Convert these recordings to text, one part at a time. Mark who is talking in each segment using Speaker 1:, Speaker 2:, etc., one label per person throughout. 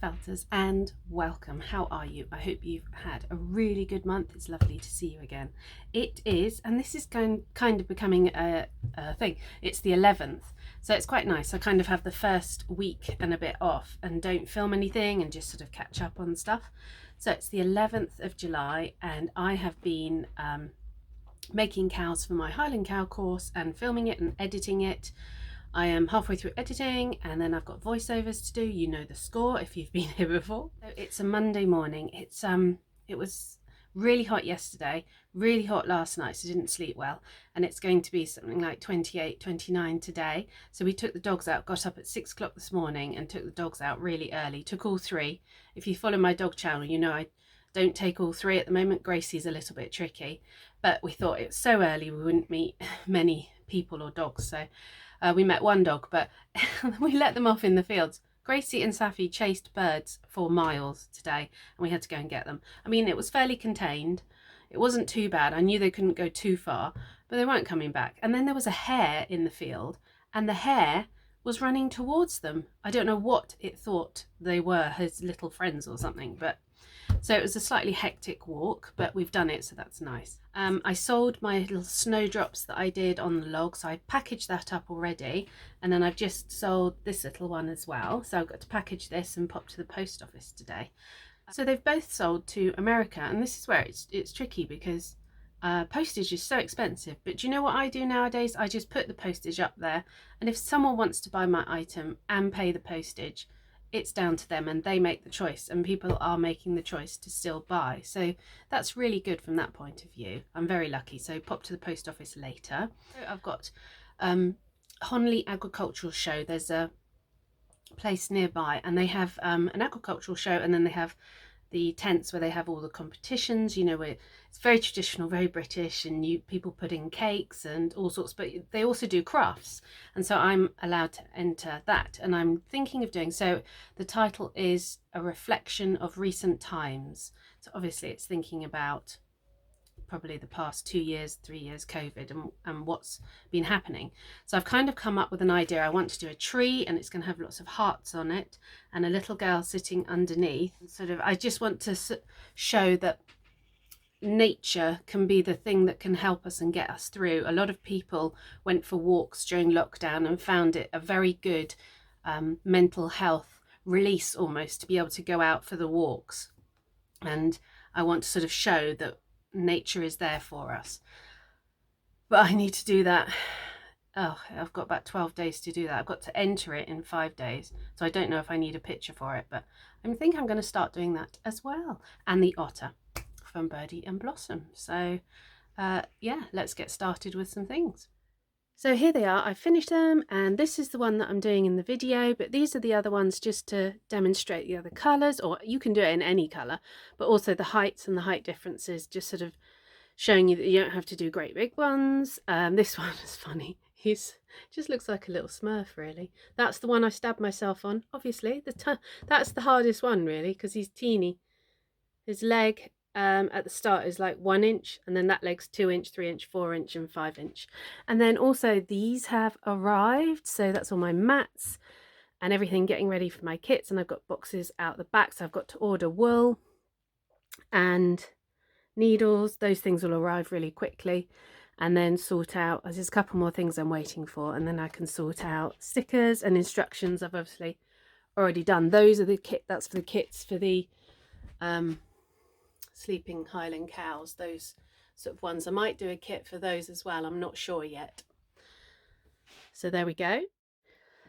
Speaker 1: Felters, and welcome. How are you? I hope you've had a really good month. It's lovely to see you again. It is, and this is kind of becoming a thing. It's the 11th, so it's quite nice. I kind of have the first week and a bit off and don't film anything and just sort of catch up on stuff. So it's the 11th of July and I have been making cows for my Highland cow course and filming it and editing it. I am halfway through editing and then I've got voiceovers to do. You know the score if you've been here before. So it's a Monday morning. It was really hot yesterday, really hot last night, so I didn't sleep well, and it's going to be something like 28, 29 today. So we took the dogs out, got up at 6 o'clock this morning and took the dogs out really early. Took all three. If you follow my dog channel, you know I don't take all three at the moment. Gracie's a little bit tricky, but we thought it was so early we wouldn't meet many people or dogs, so we met one dog, but we let them off in the fields. Gracie and Safi chased birds for miles today and we had to go and get them. I mean, it was fairly contained. It wasn't too bad. I knew they couldn't go too far, but they weren't coming back. And then there was a hare in the field and the hare was running towards them. I don't know what it thought they were, his little friends or something, but so it was a slightly hectic walk, but we've done it, so that's nice. I sold my little snowdrops that I did on the log, so I packaged that up already, and then I've just sold this little one as well. So I've got to package this and pop to the post office today. So they've both sold to America, and this is where it's tricky because postage is so expensive. But do you know what I do nowadays? I just put the postage up there, and if someone wants to buy my item and pay the postage, it's down to them and they make the choice, and people are making the choice to still buy. So that's really good from that point of view. I'm very lucky. So pop to the post office later. So I've got Honley Agricultural Show. There's a place nearby and they have an agricultural show, and then they have the tents where they have all the competitions, you know, where it's very traditional, very British, and people put in cakes and all sorts, but they also do crafts, and so I'm allowed to enter that, and I'm thinking of doing so. The title is A Reflection of Recent Times, so obviously it's thinking about probably the past 2 years, 3 years, COVID, and what's been happening. So I've kind of come up with an idea. I want to do a tree and it's going to have lots of hearts on it and a little girl sitting underneath. Sort of, I just want to show that nature can be the thing that can help us and get us through. A lot of people went for walks during lockdown and found it a very good mental health release almost to be able to go out for the walks. And I want to sort of show that nature is there for us, but I need to do that. I've got about 12 days to do that. I've got to enter it in 5 days, so I don't know if I need a picture for it, but I think I'm going to start doing that as well. And the otter from Birdie and Blossom. So yeah, let's get started with some things. So here they are. I finished them, and this is the one that I'm doing in the video, but these are the other ones just to demonstrate the other colours, or you can do it in any colour, but also the heights and the height differences, just sort of showing you that you don't have to do great big ones. This one is funny. He's just looks like a little Smurf, really. That's the one I stabbed myself on, obviously. That's the hardest one, really, because he's teeny. His leg at the start is like 1 inch, and then that leg's 2 inch, 3 inch, 4 inch and 5 inch. And then also these have arrived, so that's all my mats and everything getting ready for my kits, and I've got boxes out the back, so I've got to order wool and needles. Those things will arrive really quickly, and then sort out, there's a couple more things I'm waiting for, and then I can sort out stickers and instructions. I've obviously already done those. Are the kit, that's for the kits for the sleeping Highland cows, those sort of ones. I might do a kit for those as well, I'm not sure yet. So there we go.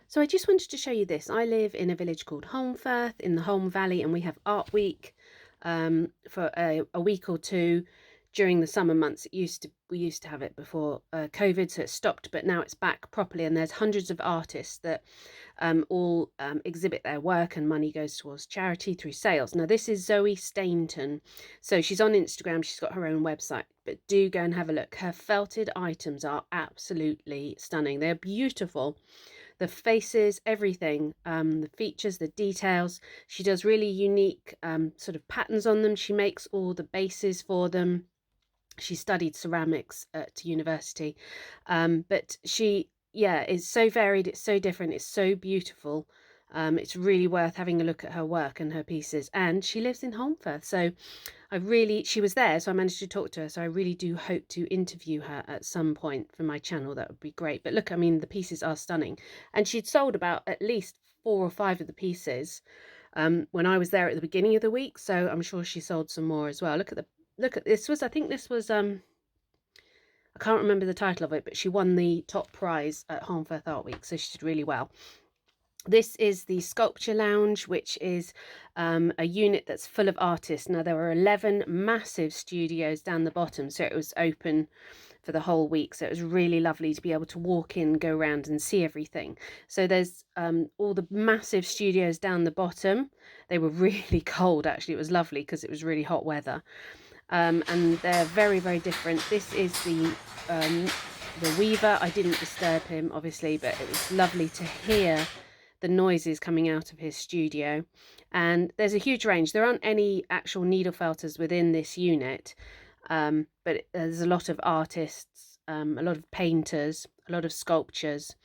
Speaker 1: So I just wanted to show you this. I live in a village called Holmfirth in the Holme Valley, and we have Art Week for a week or two during the summer months. We used to have it before COVID, so it stopped, but now it's back properly, and there's hundreds of artists that all exhibit their work, and money goes towards charity through sales. Now this is Zoe Stainton, so she's on Instagram, she's got her own website, but do go and have a look. Her felted items are absolutely stunning. They're beautiful. The faces, everything, the features, the details. She does really unique sort of patterns on them. She makes all the bases for them. She studied ceramics at university, but she, yeah, is so varied, it's so different, it's so beautiful. It's really worth having a look at her work and her pieces. And she lives in Holmfirth, so she was there, so I managed to talk to her. So I really do hope to interview her at some point for my channel. That would be great. But look, I mean, the pieces are stunning. And she'd sold about at least 4 or 5 of the pieces when I was there at the beginning of the week. So I'm sure she sold some more as well. Look at this was, I think this was, I can't remember the title of it, but she won the top prize at Holmfirth Art Week. So she did really well. This is the Sculpture Lounge, which is a unit that's full of artists. Now, there were 11 massive studios down the bottom, so it was open for the whole week. So it was really lovely to be able to walk in, go around and see everything. So there's all the massive studios down the bottom. They were really cold, actually. It was lovely because it was really hot weather. And they're very, very different. This is the weaver. I didn't disturb him, obviously, but it was lovely to hear the noises coming out of his studio. And there's a huge range. There aren't any actual needle felters within this unit, but there's a lot of artists, a lot of painters, a lot of sculptures.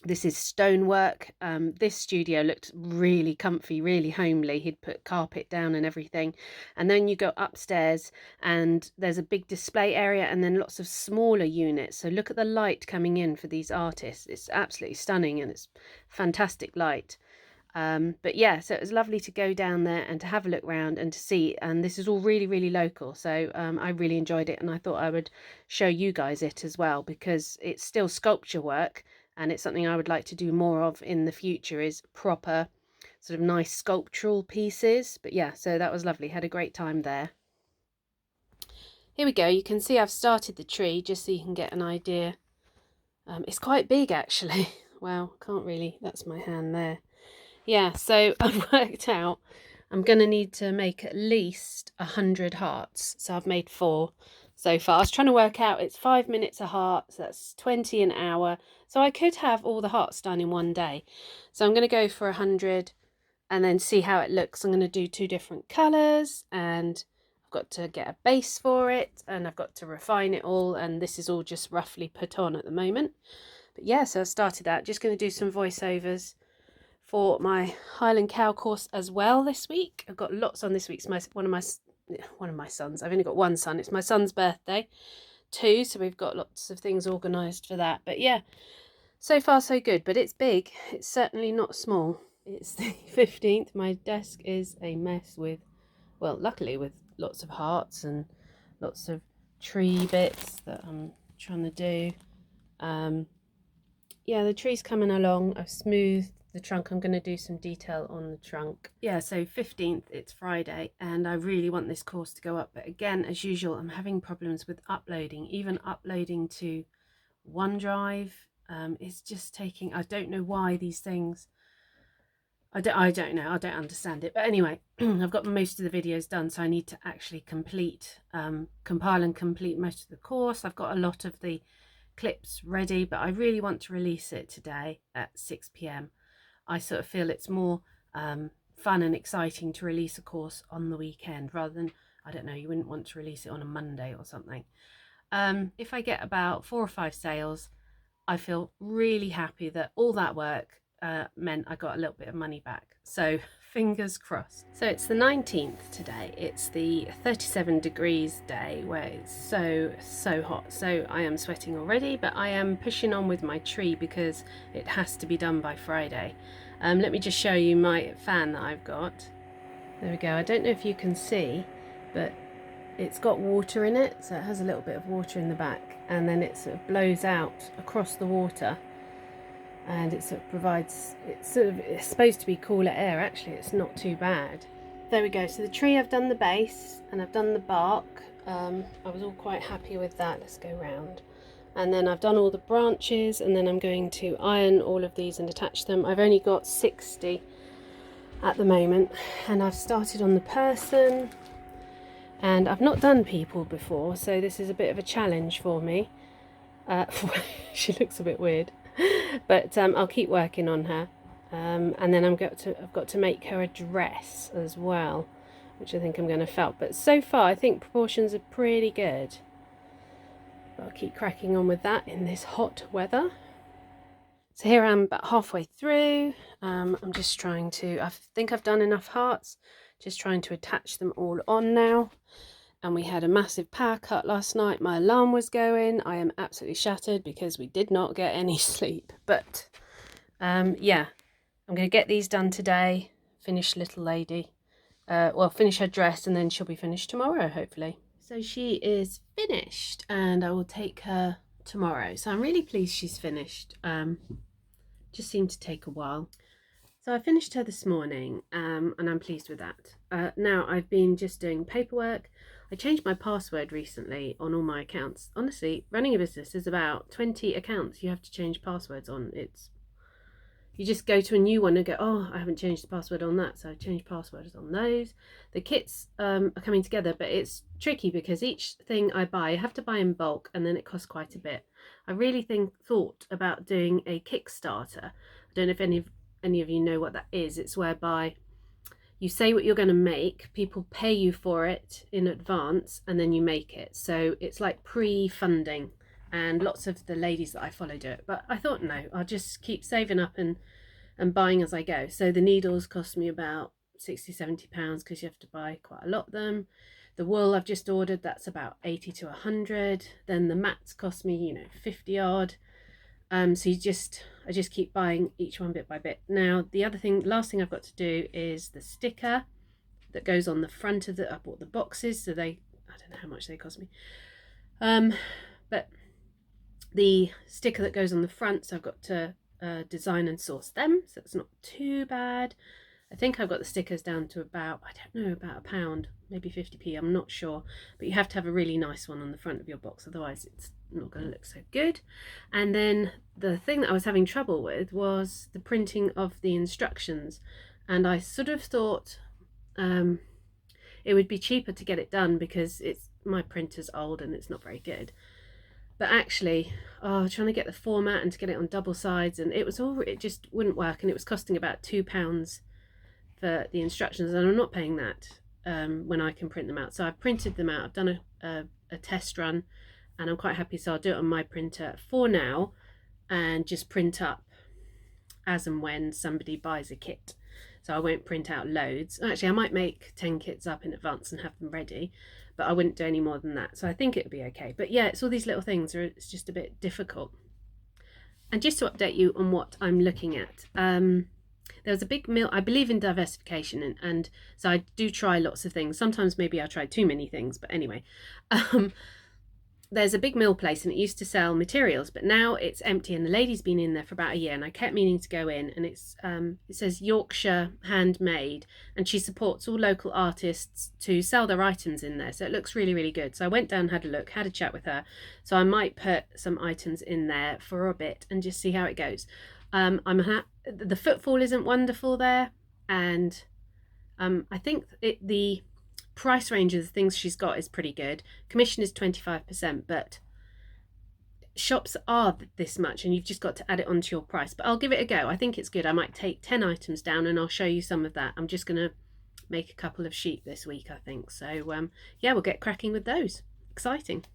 Speaker 1: This is stonework. This studio looked really comfy, really homely. He'd put carpet down and everything. And then you go upstairs and there's a big display area and then lots of smaller units. So look at the light coming in for these artists. It's absolutely stunning and it's fantastic light. But yeah, so it was lovely to go down there and to have a look around and to see. And this is all really, really local. So I really enjoyed it. And I thought I would show you guys it as well because it's still sculpture work. And it's something I would like to do more of in the future, is proper sort of nice sculptural pieces. But yeah, so that was lovely. Had a great time there. Here we go. You can see I've started the tree just so you can get an idea. It's quite big actually. Wow, can't really. That's my hand there. Yeah, so I've worked out I'm going to need to make at least 100 hearts. So I've made 4 so far. I was trying to work out, it's 5 minutes a heart, so that's 20 an hour. So I could have all the hearts done in one day. So I'm going to go for 100 and then see how it looks. I'm going to do 2 different colours and I've got to get a base for it and I've got to refine it all, and this is all just roughly put on at the moment. But yeah, so I started that. Just going to do some voiceovers for my Highland cow course as well this week. I've got lots on this week. It's one of my sons. I've only got one son. It's my son's birthday too, so we've got lots of things organised for that. But yeah, so far so good. But it's big. It's certainly not small. It's the 15th. My desk is a mess with, well, luckily with lots of hearts and lots of tree bits that I'm trying to do. Yeah, the tree's coming along. I've smoothed the trunk. I'm going to do some detail on the trunk. Yeah, so 15th, it's Friday, and I really want this course to go up. But again, as usual, I'm having problems with uploading. Even uploading to OneDrive is just taking, I don't know why these things, I don't know, I don't understand it. But anyway, I've got most of the videos done, so I need to actually compile and complete most of the course. I've got a lot of the clips ready, but I really want to release it today at 6 p.m. I sort of feel it's more fun and exciting to release a course on the weekend rather than, I don't know, you wouldn't want to release it on a Monday or something. If I get about 4 or 5 sales, I feel really happy that all that work meant I got a little bit of money back. So fingers crossed. So it's the 19th today. It's the 37 degrees day where it's so hot. So I am sweating already, but I am pushing on with my tree because it has to be done by Friday. Let me just show you my fan that I've got. There we go. I don't know if you can see, but it's got water in it. So it has a little bit of water in the back, and then it sort of blows out across the water. And it sort of provides, it's supposed to be cooler air. Actually, it's not too bad. There we go. So the tree, I've done the base and I've done the bark. I was all quite happy with that. Let's go round. And then I've done all the branches, and then I'm going to iron all of these and attach them. I've only got 60 at the moment, and I've started on the person, and I've not done people before, so this is a bit of a challenge for me. She looks a bit weird, but I'll keep working on her. And then I've got to make her a dress as well, which I think I'm going to felt. But so far, I think proportions are pretty good. But I'll keep cracking on with that in this hot weather. So here I am about halfway through. I'm just trying to, I think I've done enough hearts, just trying to attach them all on now. And we had a massive power cut last night. My alarm was going. I am absolutely shattered because we did not get any sleep. But yeah, I'm going to get these done today, finish little lady. Well, finish her dress, and then she'll be finished tomorrow, hopefully. So she is finished, and I will take her tomorrow. So I'm really pleased she's finished. Just seemed to take a while. So I finished her this morning, and I'm pleased with that. Now I've been just doing paperwork. I changed my password recently on all my accounts. Honestly, running a business is about 20 accounts you have to change passwords on. You just go to a new one and go, oh, I haven't changed the password on that, so I've changed passwords on those. The kits are coming together, but it's tricky because each thing I buy, I have to buy in bulk, and then it costs quite a bit. I really thought about doing a Kickstarter. I don't know if any of you know what that is. It's whereby you say what you're going to make, people pay you for it in advance, and then you make it. So it's like pre-funding, and lots of the ladies that I follow do it. But I thought, no, I'll just keep saving up and buying as I go. So the needles cost me about £60-70 because you have to buy quite a lot of them. The wool I've just ordered, that's about 80 to 100. Then the mats cost me, 50 odd. So I just keep buying each one bit by bit. Now the last thing I've got to do is the sticker that goes on the front of I bought the boxes, so I don't know how much they cost me. But the sticker that goes on the front, so I've got to design and source them, so it's not too bad. I think I've got the stickers down to about £1, maybe 50p, I'm not sure, but you have to have a really nice one on the front of your box, otherwise it's not going to look so good. And then the thing that I was having trouble with was the printing of the instructions, and I sort of thought it would be cheaper to get it done because my printer's old and it's not very good. But actually, trying to get the format and to get it on double sides, and it just wouldn't work, and it was costing about £2 for the instructions, and I'm not paying that when I can print them out. So I've printed them out. I've done a test run, and I'm quite happy. So I'll do it on my printer for now, and just print up as and when somebody buys a kit. So I won't print out loads. Actually, I might make 10 kits up in advance and have them ready, but I wouldn't do any more than that. So I think it'll be okay. But yeah, it's all these little things, it's just a bit difficult. And just to update you on what I'm looking at, there was a big mill. I believe in diversification, and so I do try lots of things. Sometimes maybe I try too many things, but anyway. There's a big mill place, and it used to sell materials, but now it's empty, and the lady's been in there for about a year, and I kept meaning to go in, and it says Yorkshire Handmade, and she supports all local artists to sell their items in there, so it looks really, really good. So I went down, had a look, had a chat with her, so I might put some items in there for a bit and just see how it goes. The footfall isn't wonderful there, and I think the price range of the things she's got is pretty good. Commission is 25%, but shops are this much, and you've just got to add it onto your price. But I'll give it a go. I think it's good. I might take 10 items down, and I'll show you some of that. I'm just going to make a couple of sheep this week, I think. So yeah, we'll get cracking with those. Exciting.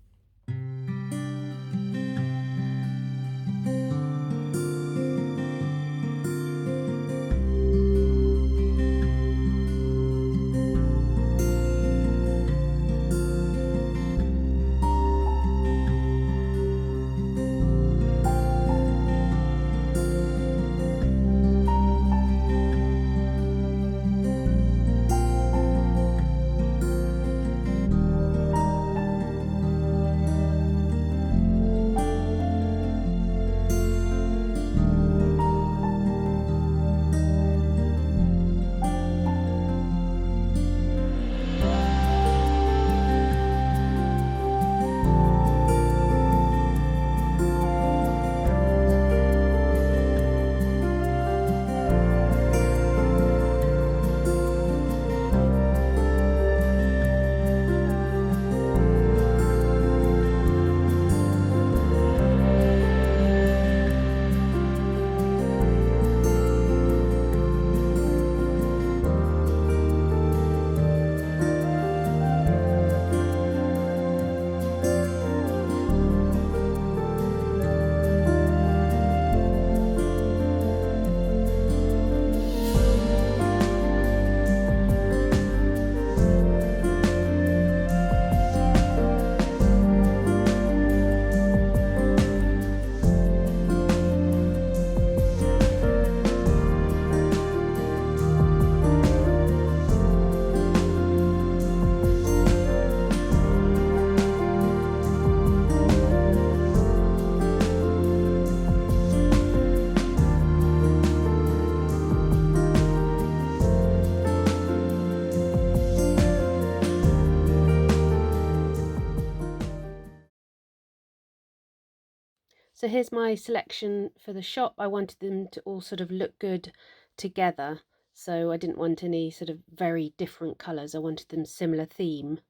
Speaker 1: So here's my selection for the shop. I wanted them to all sort of look good together. So I didn't want any sort of very different colours. I wanted them similar theme.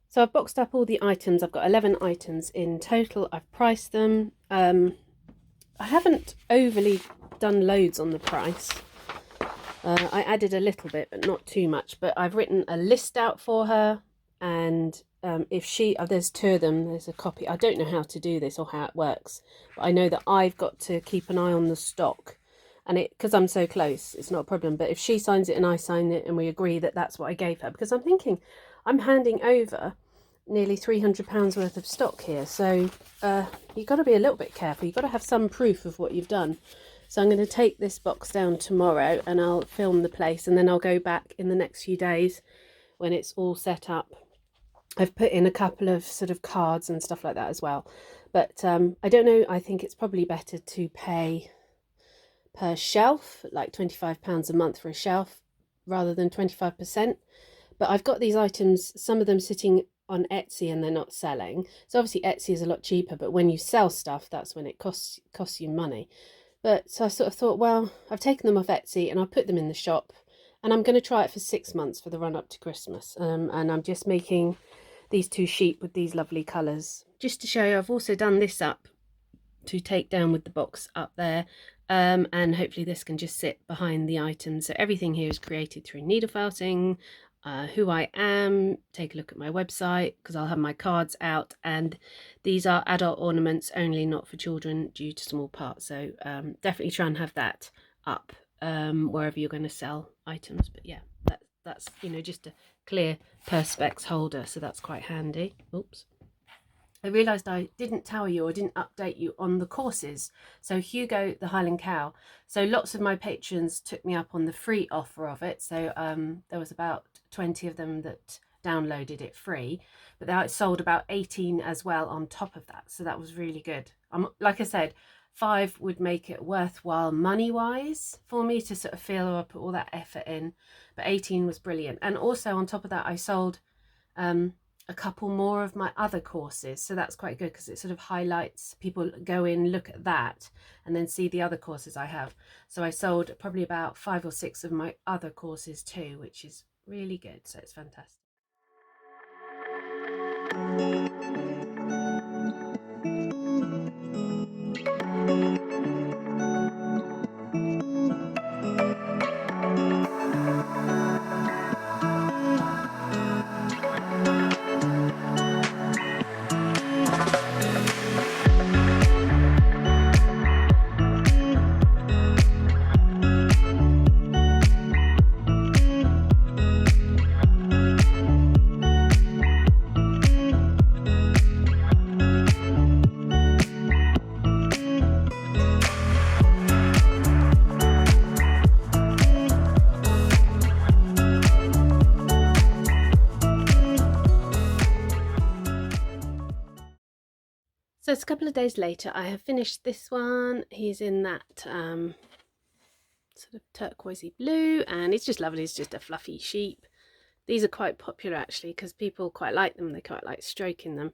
Speaker 1: So I've boxed up all the items. I've got 11 items in total. I've priced them. I haven't overly done loads on the price. I added a little bit, but not too much. But I've written a list out for her, and if she, there's two of them, there's a copy. I don't know how to do this or how it works, but I know that I've got to keep an eye on the stock, and because I'm so close, it's not a problem. But if she signs it and I sign it and we agree that that's what I gave her, because I'm thinking I'm handing over nearly £300 worth of stock here, so you've got to be a little bit careful. You've got to have some proof of what you've done. So I'm going to take this box down tomorrow and I'll film the place, and then I'll go back in the next few days when it's all set up. I've put in a couple of sort of cards and stuff like that as well, but I don't know, I think it's probably better to pay per shelf, like £25 a month for a shelf rather than 25%. But I've got these items, some of them sitting on Etsy and they're not selling. So obviously Etsy is a lot cheaper, but when you sell stuff, that's when it costs you money. But so I sort of thought, well, I've taken them off Etsy and I'll put them in the shop, and I'm going to try it for 6 months for the run up to Christmas. And I'm just making these two sheep with these lovely colours. Just to show you, I've also done this up to take down with the box up there. And hopefully this can just sit behind the items. So everything here is created through needle felting. Who I am, take a look at my website because I'll have my cards out, and these are adult ornaments only, not for children due to small parts. So definitely try and have that up wherever you're going to sell items. But yeah, that's you know, just a clear perspex holder, so that's quite handy. Oops. I realised I didn't tell you or didn't update you on the courses. So Hugo, the Highland cow. So lots of my patrons took me up on the free offer of it. So there was about 20 of them that downloaded it free, but I sold about 18 as well on top of that. So that was really good. Like I said, 5 would make it worthwhile money-wise for me to sort of feel I put all that effort in, but 18 was brilliant. And also on top of that, I sold a couple more of my other courses, so that's quite good because it sort of highlights, people go in, look at that and then see the other courses I have. So I sold probably about 5 or 6 of my other courses too, which is really good, so it's fantastic. So it's a couple of days later. I have finished this one. He's in that sort of turquoisey blue, and it's just lovely. It's just a fluffy sheep. These are quite popular actually because people quite like them. They quite like stroking them.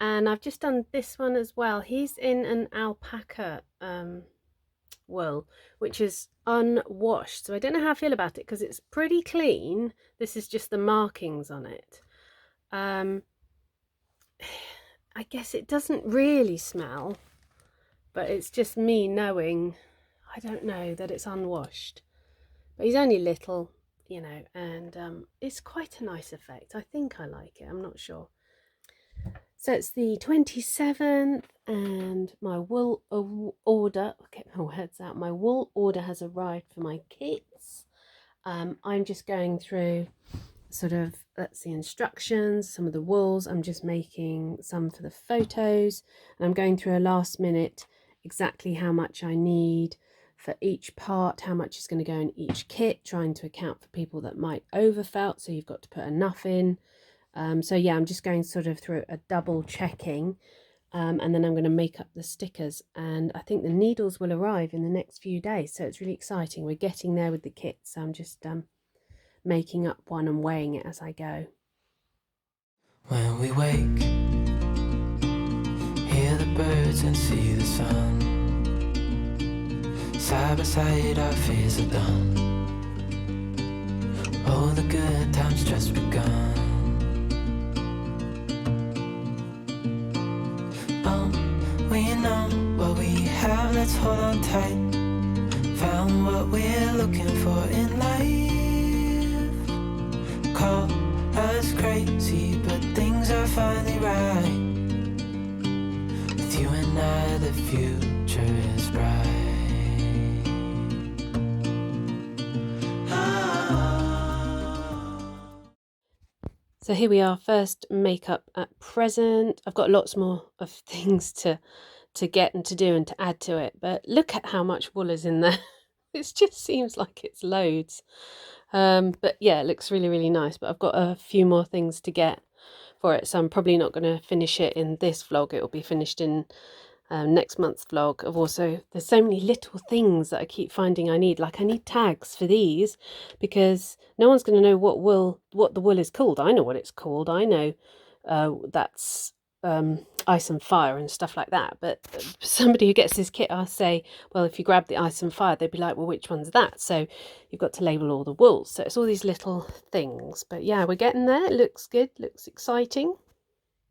Speaker 1: And I've just done this one as well. He's in an alpaca wool, which is unwashed. So I don't know how I feel about it because it's pretty clean. This is just the markings on it. I guess it doesn't really smell, but it's just me knowing, I don't know, that it's unwashed. But he's only little, you know, and it's quite a nice effect. I think I like it, I'm not sure. So it's the 27th and my wool order, I'll get my words out, my wool order has arrived for my kits. I'm just going through sort of, that's the instructions, some of the wools. I'm just making some for the photos, and I'm going through a last minute exactly how much I need for each part, how much is going to go in each kit, trying to account for people that might overfelt, so you've got to put enough in. So yeah, I'm just going sort of through a double checking, and then I'm going to make up the stickers, and I think the needles will arrive in the next few days, so it's really exciting. We're getting there with the kits, so I'm just making up one and weighing it as I go.
Speaker 2: When we wake, Hear the birds and see the sun. Side by side our fears are done. All the good times just begun. We know what we have, let's hold on tight. Found what we're looking for in life. Call us crazy, but things are finally right. With you and I, the future is bright.
Speaker 1: So here we are, first makeup at present. I've got lots more of things to get and to do and to add to it, but look at how much wool is in there. It just seems like it's loads. But yeah, it looks really, really nice, but I've got a few more things to get for it, so I'm probably not going to finish it in this vlog. It will be finished in next month's vlog. There's so many little things that I keep finding I need. Like I need tags for these because no one's going to know what the wool is called. I know what it's called. I know that's ice and fire and stuff like that. But somebody who gets this kit, I'll say, well, if you grab the ice and fire, they'd be like, well, which one's that? So you've got to label all the wools. So it's all these little things. But yeah, we're getting there. It looks good. Looks exciting.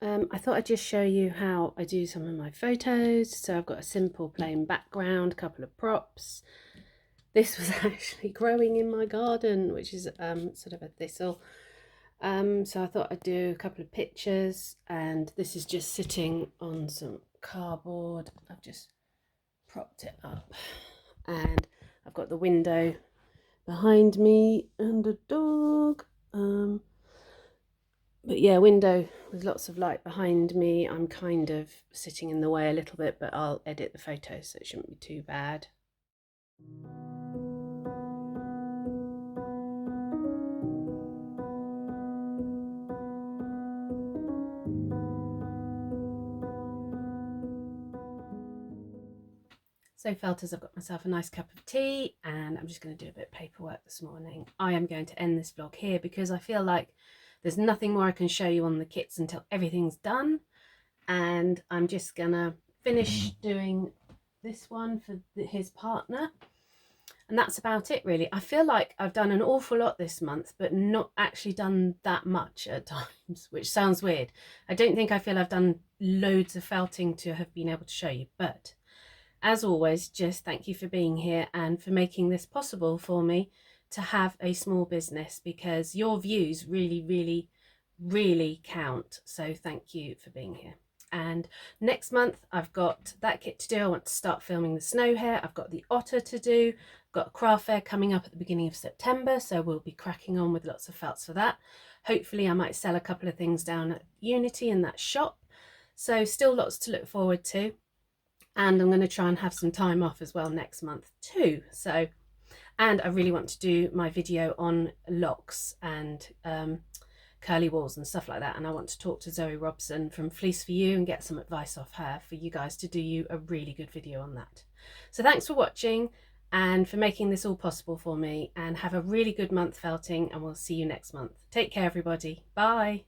Speaker 1: I thought I'd just show you how I do some of my photos. So I've got a simple plain background, a couple of props. This was actually growing in my garden, which is sort of a thistle. So I thought I'd do a couple of pictures, and this is just sitting on some cardboard. I've just propped it up, and I've got the window behind me and a dog. But yeah, window with lots of light behind me. I'm kind of sitting in the way a little bit, but I'll edit the photos so it shouldn't be too bad. So felters, I've got myself a nice cup of tea and I'm just going to do a bit of paperwork this morning. I am going to end this vlog here because I feel like there's nothing more I can show you on the kits until everything's done, and I'm just gonna finish doing this one for his partner, and that's about it really. I feel like I've done an awful lot this month but not actually done that much at times, which sounds weird. I don't think I feel I've done loads of felting to have been able to show you, but as always, just thank you for being here and for making this possible for me to have a small business, because your views really count. So thank you for being here. And next month I've got that kit to do. I want to start filming the snow hare. I've got the otter to do. I've got a craft fair coming up at the beginning of September, so we'll be cracking on with lots of felts for that. Hopefully I might sell a couple of things down at Unity in that shop. So still lots to look forward to. And I'm going to try and have some time off as well next month too. So, and I really want to do my video on locks and curly walls and stuff like that. And I want to talk to Zoe Robson from Fleece for You and get some advice off her for you guys to do you a really good video on that. So thanks for watching and for making this all possible for me, and have a really good month felting, and we'll see you next month. Take care everybody. Bye.